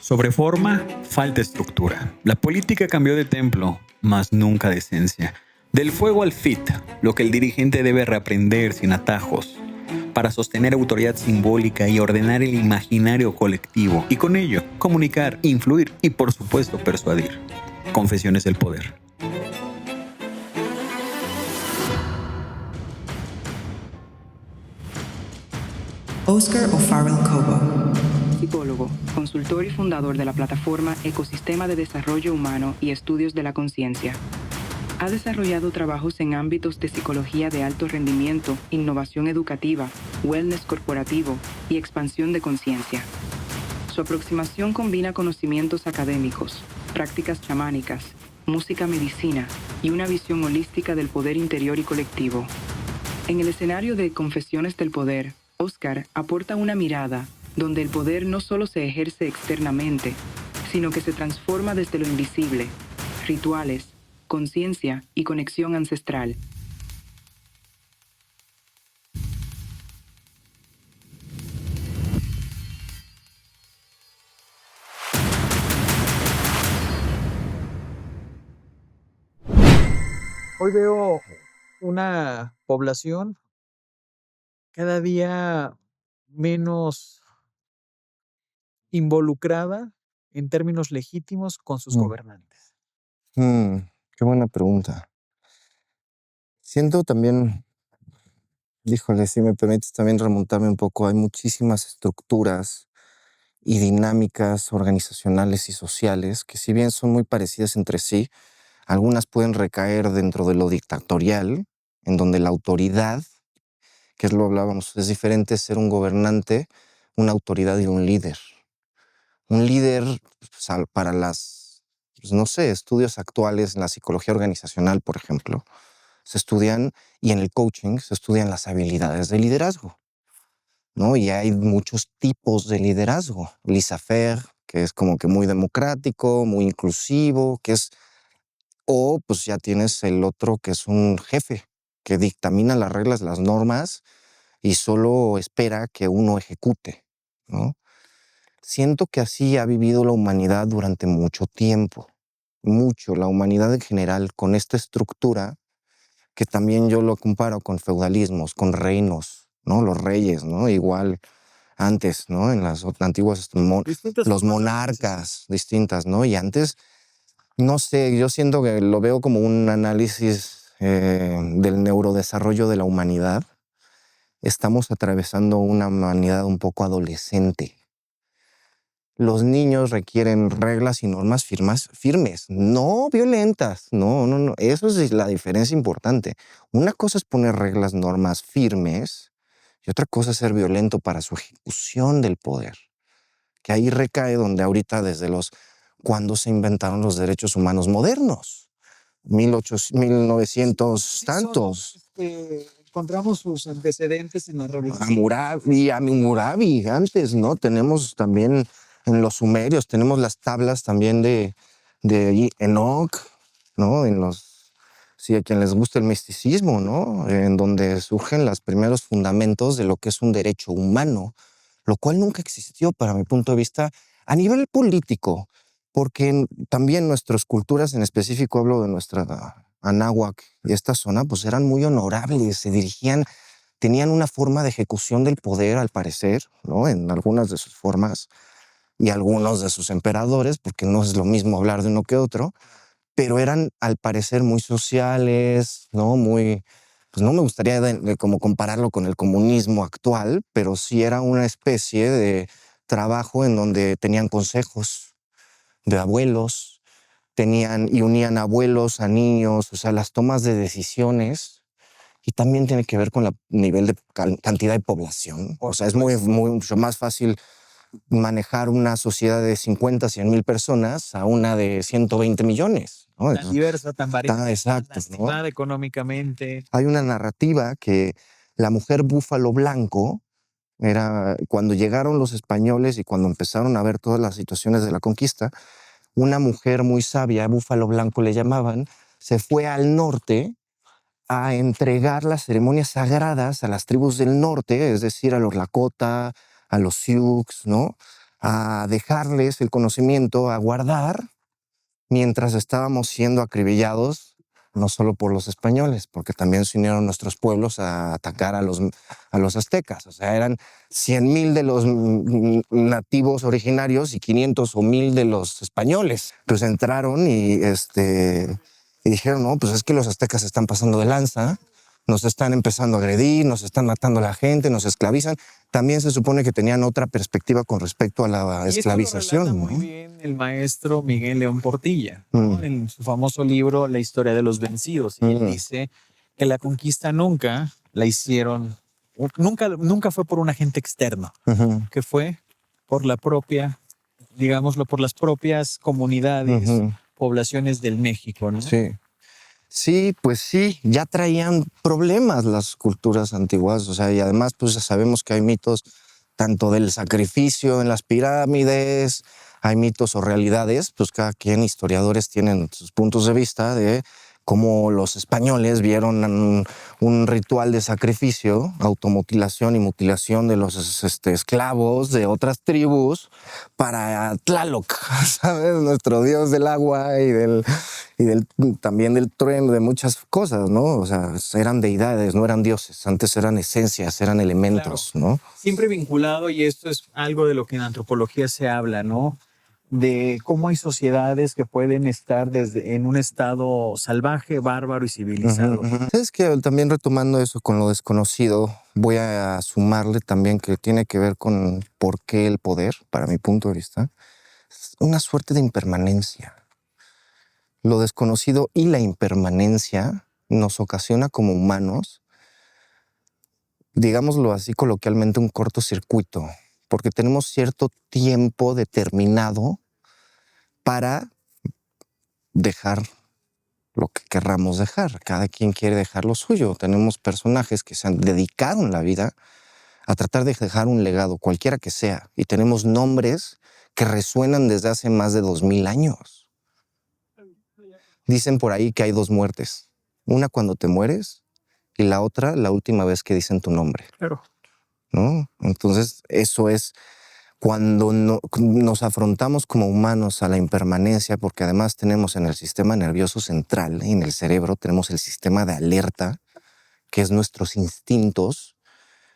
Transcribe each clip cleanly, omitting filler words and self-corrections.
Sobre forma, falta estructura. La política cambió de templo, mas nunca de esencia. Del fuego al fit, lo que el dirigente debe reaprender sin atajos, para sostener autoridad simbólica y ordenar el imaginario colectivo, y con ello comunicar, influir y por supuesto persuadir. Confesiones del poder. Oscar O'Farrell Cobo. Psicólogo, consultor y fundador de la plataforma Ecosistema de Desarrollo Humano y Estudios de la Conciencia. Ha desarrollado trabajos en ámbitos de psicología de alto rendimiento, innovación educativa, wellness corporativo y expansión de conciencia. Su aproximación combina conocimientos académicos, prácticas chamánicas, música medicina y una visión holística del poder interior y colectivo. En el escenario de Confesiones del Poder, Oscar aporta una mirada donde el poder no solo se ejerce externamente, sino que se transforma desde lo invisible, rituales, conciencia y conexión ancestral. Hoy veo una población cada día menos involucrada en términos legítimos con sus gobernantes. Qué buena pregunta. Siento también, híjole, si me permites también remontarme un poco, hay muchísimas estructuras y dinámicas organizacionales y sociales que, si bien son muy parecidas entre sí, algunas pueden recaer dentro de lo dictatorial, en donde la autoridad, que es lo hablábamos, es diferente ser un gobernante, una autoridad y un líder. Un líder, pues, para las, pues, no sé, estudios actuales en la psicología organizacional, por ejemplo, se estudian, y en el coaching se estudian las habilidades de liderazgo, ¿no? Y hay muchos tipos de liderazgo. Laissez-faire, que es como que muy democrático, muy inclusivo, que es... O pues ya tienes el otro, que es un jefe, que dictamina las reglas, las normas, y solo espera que uno ejecute, ¿no? Siento que así ha vivido la humanidad durante mucho tiempo. Mucho, la humanidad en general, con esta estructura, que también yo lo comparo con feudalismos, con reinos, ¿no? Los reyes, ¿no? Igual antes, ¿no? En las antiguas, los monarcas distintas, ¿no? Y antes, no sé, yo siento que lo veo como un análisis del neurodesarrollo de la humanidad. Estamos atravesando una humanidad un poco adolescente. Los niños requieren reglas y normas firmes, no violentas. No. Eso es la diferencia importante. Una cosa es poner reglas, normas firmes, y otra cosa es ser violento para su ejecución del poder. Que ahí recae donde ahorita, desde cuando se inventaron los derechos humanos modernos. 1900 tantos. Encontramos sus antecedentes en la revolución. Hammurabi, antes, ¿no? Tenemos también en los sumerios, tenemos las tablas también de Enoch, ¿no? Sí, a quien les gusta el misticismo, ¿no? En donde surgen los primeros fundamentos de lo que es un derecho humano, lo cual nunca existió, para mi punto de vista, a nivel político, porque también nuestras culturas, en específico hablo de nuestra Anáhuac y esta zona, pues eran muy honorables, tenían una forma de ejecución del poder, al parecer, ¿no? En algunas de sus formas, y algunos de sus emperadores, porque no es lo mismo hablar de uno que otro, pero eran, al parecer, muy sociales, ¿no? Pues no me gustaría como compararlo con el comunismo actual, pero sí era una especie de trabajo en donde tenían consejos de abuelos, y unían abuelos a niños, o sea, las tomas de decisiones. Y también tiene que ver con el nivel de cantidad de población. O sea, es mucho más fácil manejar una sociedad de 50, 100 mil personas a una de 120 millones. ¿no? Tan diversa, tan variada, Exacto, tan lastimada, ¿no? Económicamente. Hay una narrativa que la mujer búfalo blanco era, cuando llegaron los españoles y cuando empezaron a ver todas las situaciones de la conquista, una mujer muy sabia, búfalo blanco le llamaban, se fue al norte a entregar las ceremonias sagradas a las tribus del norte, es decir, a los Lakota, a los Sioux, ¿no? a dejarles el conocimiento, a guardar, mientras estábamos siendo acribillados, no solo por los españoles, porque también se unieron nuestros pueblos a atacar a los aztecas. O sea, eran 100,000 de los nativos originarios y 500 o 1,000 de los españoles. Pues entraron y dijeron, no, pues es que los aztecas se están pasando de lanza, nos están empezando a agredir, nos están matando a la gente, nos esclavizan. También se supone que tenían otra perspectiva con respecto a la esclavización. Y esto lo relata muy bien el maestro Miguel León Portilla, ¿no? En su famoso libro La historia de los vencidos. Y él dice que la conquista nunca la hicieron, nunca fue por un agente externo, que fue por la propia, digámoslo, por las propias comunidades, poblaciones del México, ¿no? Sí. Sí, pues sí, ya traían problemas las culturas antiguas, o sea, y además pues ya sabemos que hay mitos tanto del sacrificio en las pirámides, hay mitos o realidades, pues cada quien, historiadores, tienen sus puntos de vista de cómo los españoles vieron un ritual de sacrificio, automutilación y mutilación de los esclavos de otras tribus para Tlaloc, ¿sabes? Nuestro dios del agua y también del trueno, de muchas cosas, ¿no? O sea, eran deidades, no eran dioses. Antes eran esencias, eran elementos, claro, ¿no? Siempre vinculado, y esto es algo de lo que en antropología se habla, ¿no? De cómo hay sociedades que pueden estar en un estado salvaje, bárbaro y civilizado. ¿Sabes qué? También retomando eso con lo desconocido, voy a sumarle también que tiene que ver con por qué el poder, para mi punto de vista, es una suerte de impermanencia. Lo desconocido y la impermanencia nos ocasiona como humanos, digámoslo así coloquialmente, un cortocircuito, porque tenemos cierto tiempo determinado para dejar lo que querramos dejar. Cada quien quiere dejar lo suyo. Tenemos personajes que se han dedicado en la vida a tratar de dejar un legado, cualquiera que sea, y tenemos nombres que resuenan desde hace más de 2000 años. Dicen por ahí que hay 2 muertes. Una cuando te mueres y la otra la última vez que dicen tu nombre. Claro. ¿No? Entonces, eso es cuando nos afrontamos como humanos a la impermanencia, porque además tenemos en el sistema nervioso central, en el cerebro, tenemos el sistema de alerta, que es nuestros instintos.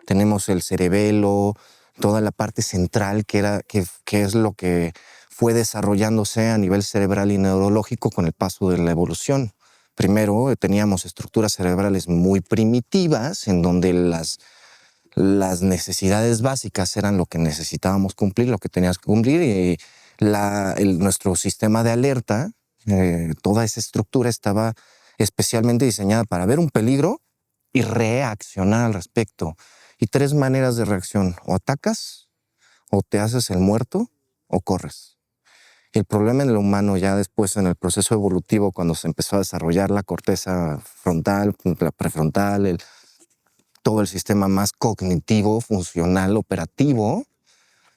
Tenemos el cerebelo, toda la parte central, que es lo que fue desarrollándose a nivel cerebral y neurológico con el paso de la evolución. Primero teníamos estructuras cerebrales muy primitivas, en donde las necesidades básicas eran lo que necesitábamos cumplir, lo que tenías que cumplir, y nuestro sistema de alerta, toda esa estructura estaba especialmente diseñada para ver un peligro y reaccionar al respecto. Y 3 maneras de reacción: o atacas, o te haces el muerto, o corres. Y el problema en el humano, ya después en el proceso evolutivo, cuando se empezó a desarrollar la corteza frontal, la prefrontal, todo el sistema más cognitivo, funcional, operativo,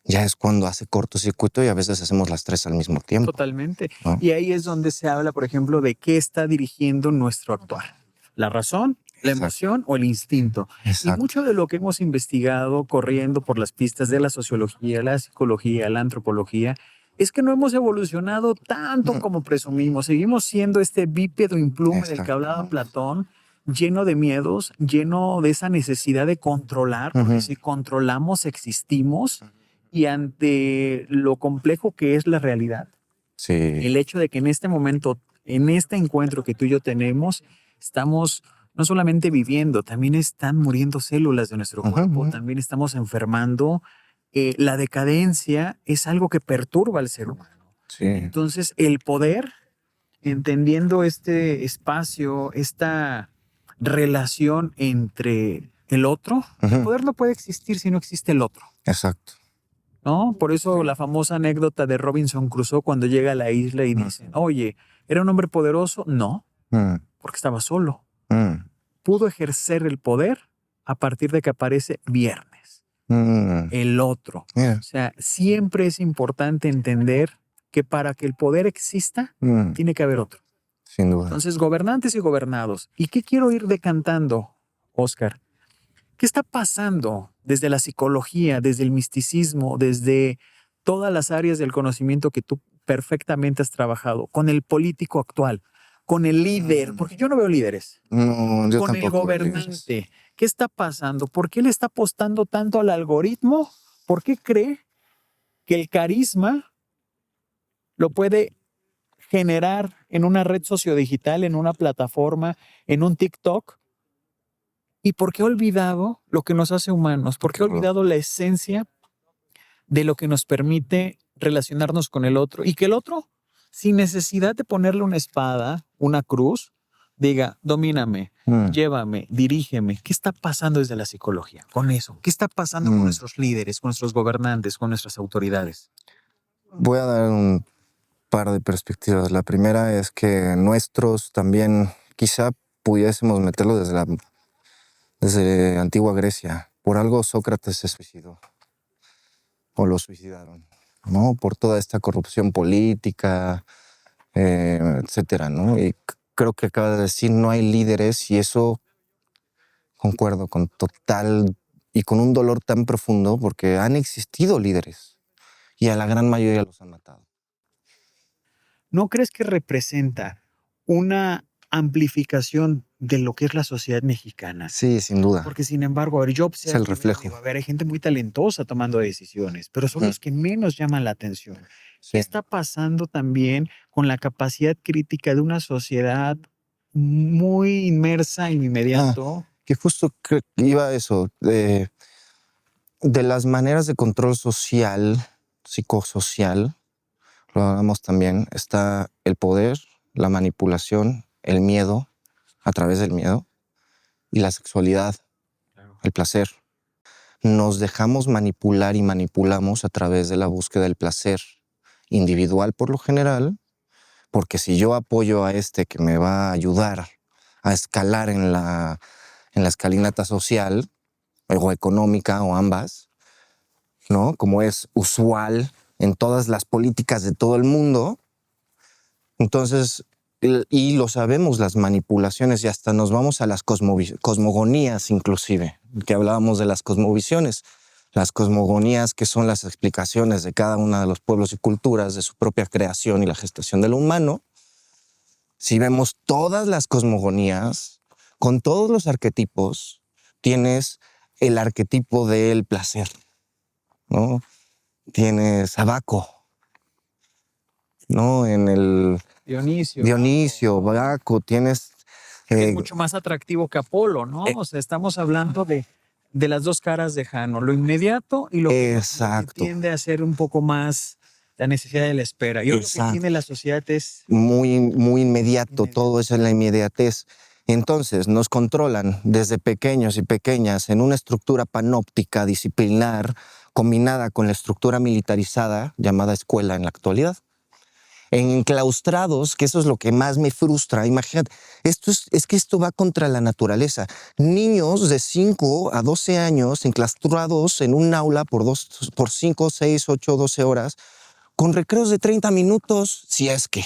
ya es cuando hace cortocircuito, y a veces hacemos las 3 al mismo tiempo. Totalmente. ¿No? Y ahí es donde se habla, por ejemplo, de qué está dirigiendo nuestro actuar. ¿La razón, la emoción o el instinto? Exacto. Y mucho de lo que hemos investigado corriendo por las pistas de la sociología, la psicología, la antropología, es que no hemos evolucionado tanto como presumimos. Seguimos siendo este bípedo implume del que hablaba Platón, lleno de miedos, lleno de esa necesidad de controlar, porque si controlamos, existimos, y ante lo complejo que es la realidad, Sí. el hecho de que en este momento, en este encuentro que tú y yo tenemos, estamos no solamente viviendo, también están muriendo células de nuestro cuerpo, también estamos enfermando. La decadencia es algo que perturba al ser humano. Sí. Entonces, el poder, entendiendo este espacio, esta relación entre el otro, el poder no puede existir si no existe el otro. Exacto. ¿No? Por eso la famosa anécdota de Robinson Crusoe cuando llega a la isla y dicen, oye, ¿era un hombre poderoso? No, porque estaba solo. Pudo ejercer el poder a partir de que aparece Viernes, el otro. O sea, siempre es importante entender que para que el poder exista, tiene que haber otro. Sin duda. Entonces, gobernantes y gobernados. ¿Y qué quiero ir decantando, Oscar? ¿Qué está pasando desde la psicología, desde el misticismo, desde todas las áreas del conocimiento que tú perfectamente has trabajado, con el político actual, con el líder, porque yo no veo líderes, No, yo con el tampoco. gobernante. ¿Qué está pasando? ¿Por qué le está apostando tanto al algoritmo? ¿Por qué cree que el carisma lo puede generar en una red sociodigital, en una plataforma, en un TikTok? ¿Y por qué ha olvidado lo que nos hace humanos? ¿Por qué ha olvidado la esencia de lo que nos permite relacionarnos con el otro? Y que el otro, sin necesidad de ponerle una espada, una cruz, diga, domíname, llévame, dirígeme. ¿Qué está pasando desde la psicología con eso? ¿Qué está pasando con nuestros líderes, con nuestros gobernantes, con nuestras autoridades? Voy a dar un par de perspectivas. La primera es que nuestros también, quizá pudiésemos meterlo desde antigua Grecia. Por algo Sócrates se suicidó, o lo suicidaron, ¿no? Por toda esta corrupción política, etcétera, ¿no? Y creo que acaba de decir, no hay líderes, y eso concuerdo con total y con un dolor tan profundo, porque han existido líderes y a la gran mayoría los han matado. ¿No crees que representa una amplificación de lo que es la sociedad mexicana? Sí, sin duda. Porque sin embargo, a ver, yo observo, Es el reflejo. digo, a ver, hay gente muy talentosa tomando decisiones, pero son los que menos llaman la atención. Sí. ¿Qué está pasando también con la capacidad crítica de una sociedad muy inmersa en lo inmediato? Que justo iba a eso, de las maneras de control social, psicosocial, lo hablamos también, está el poder, la manipulación, el miedo, a través del miedo, y la sexualidad, el placer. Nos dejamos manipular y manipulamos a través de la búsqueda del placer individual por lo general, porque si yo apoyo a este que me va a ayudar a escalar en la escalinata social o económica o ambas, ¿no? Como es usual en todas las políticas de todo el mundo. Entonces, y lo sabemos, las manipulaciones, y hasta nos vamos a las cosmogonías inclusive, que hablábamos de las cosmovisiones. Las cosmogonías, que son las explicaciones de cada uno de los pueblos y culturas de su propia creación y la gestación de lo humano. Si vemos todas las cosmogonías, con todos los arquetipos, tienes el arquetipo del placer, ¿no? Tienes a Baco, ¿no? En el Dionisio, Baco, tienes... es mucho más atractivo que Apolo, ¿no? O sea, estamos hablando de las dos caras de Jano, lo inmediato y lo que tiende a ser un poco más la necesidad de la espera. Y lo que tiene la sociedad es... muy inmediato, todo eso es la inmediatez. Entonces nos controlan desde pequeños y pequeñas en una estructura panóptica, disciplinar, combinada con la estructura militarizada llamada escuela en la actualidad. Enclaustrados, que eso es lo que más me frustra. Imagínate, es que esto va contra la naturaleza. Niños de 5 a 12 años enclaustrados en un aula por 5, 6, 8, 12 horas, con recreos de 30 minutos, si es que.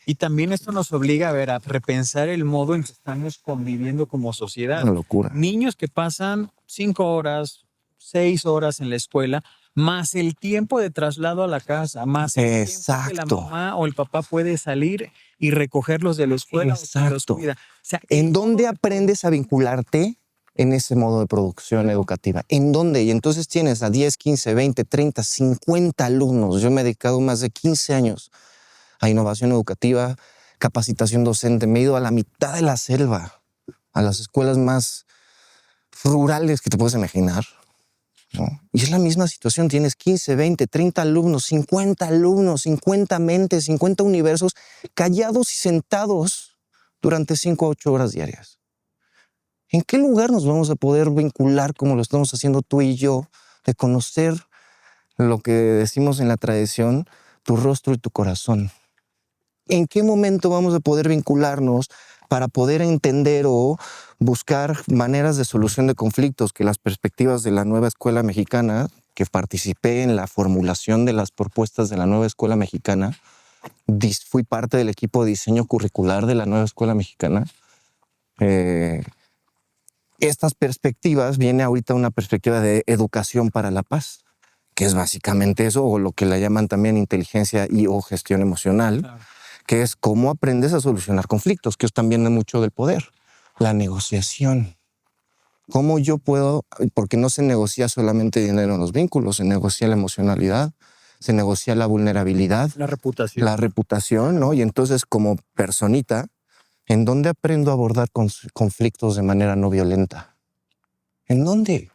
Y también esto nos obliga a repensar el modo en que estamos conviviendo como sociedad. Una locura. Niños que pasan 5 horas, 6 horas en la escuela, más el tiempo de traslado a la casa, más el tiempo que la mamá o el papá puede salir y recogerlos de la escuela. O los cuida. O sea, ¿en dónde aprendes a vincularte en ese modo de producción educativa? ¿En dónde? Y entonces tienes a 10, 15, 20, 30, 50 alumnos. Yo me he dedicado más de 15 años a innovación educativa, capacitación docente. Me he ido a la mitad de la selva, a las escuelas más rurales que te puedes imaginar, ¿no? Y es la misma situación. Tienes 15, 20, 30 alumnos, 50 mentes, 50 universos callados y sentados durante 5 a 8 horas diarias. ¿En qué lugar nos vamos a poder vincular como lo estamos haciendo tú y yo, de conocer lo que decimos en la tradición, tu rostro y tu corazón? ¿En qué momento vamos a poder vincularnos para poder entender o buscar maneras de solución de conflictos? Que las perspectivas de la nueva escuela mexicana, que participé en la formulación de las propuestas de la nueva escuela mexicana, fui parte del equipo de diseño curricular de la nueva escuela mexicana. Estas perspectivas, viene ahorita una perspectiva de educación para la paz, que es básicamente eso, o lo que le llaman también inteligencia y o gestión emocional, Claro. que es cómo aprendes a solucionar conflictos, que es también mucho del poder. La negociación. ¿Cómo yo puedo? Porque no se negocia solamente dinero en los vínculos, se negocia la emocionalidad, se negocia la vulnerabilidad, La reputación. la reputación, ¿no? Y entonces, como personita, ¿en dónde aprendo a abordar conflictos de manera no violenta? ¿En dónde?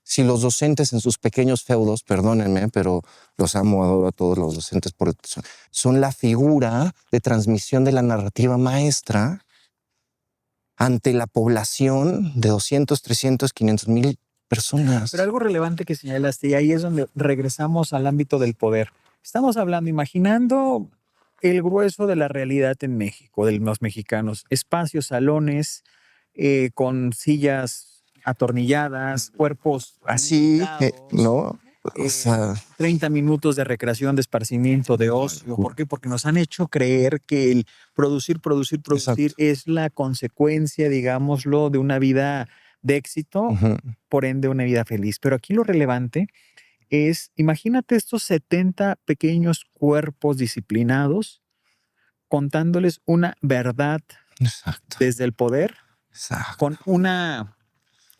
Si los docentes en sus pequeños feudos, perdónenme, pero los amo, adoro a todos los docentes, son la figura de transmisión de la narrativa maestra ante la población de 200, 300, 500 mil personas. Pero algo relevante que señalaste, y ahí es donde regresamos al ámbito del poder. Estamos hablando, imaginando el grueso de la realidad en México, de los mexicanos. Espacios, salones, con sillas atornilladas, cuerpos Así, limitados, ¿no? O sea, 30 minutos de recreación, de esparcimiento, de ocio. ¿Por qué? Porque nos han hecho creer que el producir Exacto. es la consecuencia, digámoslo, de una vida de éxito, por ende una vida feliz. Pero aquí lo relevante es, imagínate estos 70 pequeños cuerpos disciplinados contándoles una verdad exacto, desde el poder, exacto. con una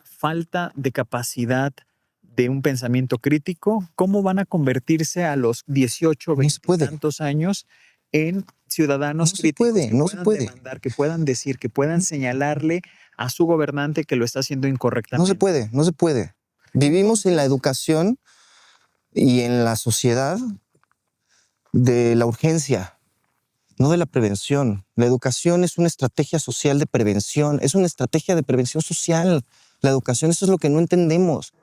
falta de capacidad de un pensamiento crítico. ¿Cómo van a convertirse a los 18, 20 y tantos años en ciudadanos críticos que puedan demandar, que puedan decir, que puedan señalarle a su gobernante que lo está haciendo incorrectamente? No se puede. Vivimos en la educación y en la sociedad de la urgencia, no de la prevención. La educación es una estrategia social de prevención, es una estrategia de prevención social. La educación, eso es lo que no entendemos.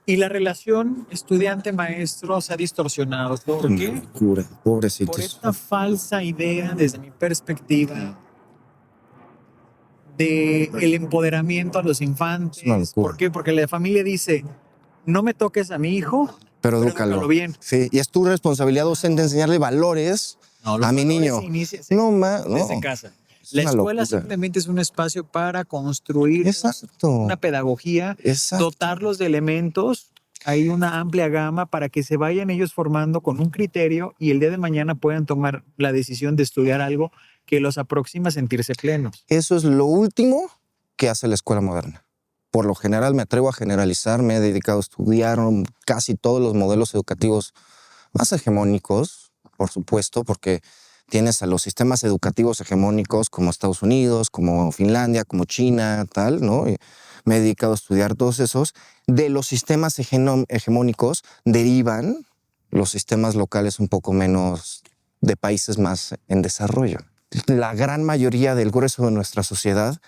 Y la relación estudiante-maestro se ha distorsionado. ¿Por qué? Locura, pobrecitos. Por esta falsa idea, desde mi perspectiva, del empoderamiento a los infantes. ¿Por qué? Porque la familia dice, no me toques a mi hijo, pero edúcalo bien. Sí, y es tu responsabilidad docente enseñarle valores a mi niño. Desde casa. La escuela simplemente es un espacio para construir una pedagogía, dotarlos de elementos. Hay una amplia gama para que se vayan ellos formando con un criterio y el día de mañana puedan tomar la decisión de estudiar algo que los aproxima a sentirse plenos. Eso es lo último que hace la escuela moderna. Por lo general, me atrevo a generalizar, me he dedicado a estudiar casi todos los modelos educativos más hegemónicos, por supuesto, porque tienes a los sistemas educativos hegemónicos como Estados Unidos, como Finlandia, como China, tal, ¿no? Y me he dedicado a estudiar todos esos. De los sistemas hegemónicos derivan los sistemas locales un poco menos de países más en desarrollo. La gran mayoría del grueso de nuestra sociedad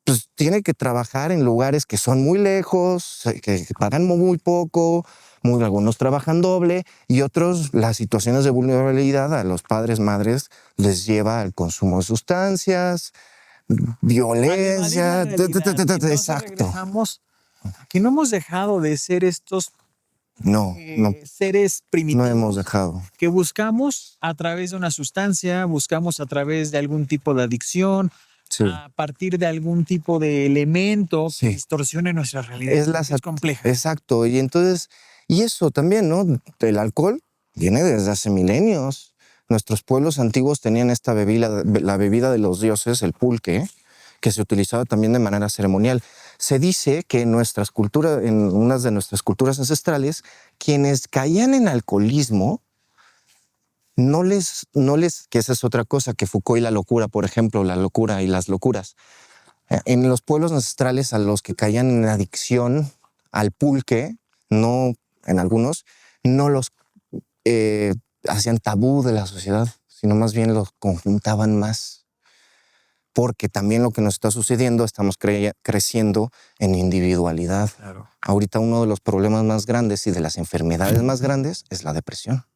pues, tiene que trabajar en lugares que son muy lejos, que pagan muy poco, algunos trabajan doble y otros las situaciones de vulnerabilidad a los padres, madres les lleva al consumo de sustancias, violencia. Exacto. Que no hemos dejado de ser estos seres primitivos. No hemos dejado. Que buscamos a través de una sustancia, buscamos a través de algún tipo de adicción, a partir de algún tipo de elemento que distorsione nuestra realidad. Es compleja. Exacto. Y entonces, y eso también, ¿no? El alcohol viene desde hace milenios. Nuestros pueblos antiguos tenían esta bebida, la bebida de los dioses, el pulque, que se utilizaba también de manera ceremonial. Se dice que en nuestras culturas, en unas de nuestras culturas ancestrales, quienes caían en alcoholismo, no les, que esa es otra cosa, que Foucault y la locura, por ejemplo, la locura y las locuras. En los pueblos ancestrales a los que caían en adicción al pulque, no, en algunos, no los hacían tabú de la sociedad, sino más bien los conjuntaban más. Porque también lo que nos está sucediendo, estamos creciendo en individualidad. Claro. Ahorita uno de los problemas más grandes y de las enfermedades más grandes es la depresión.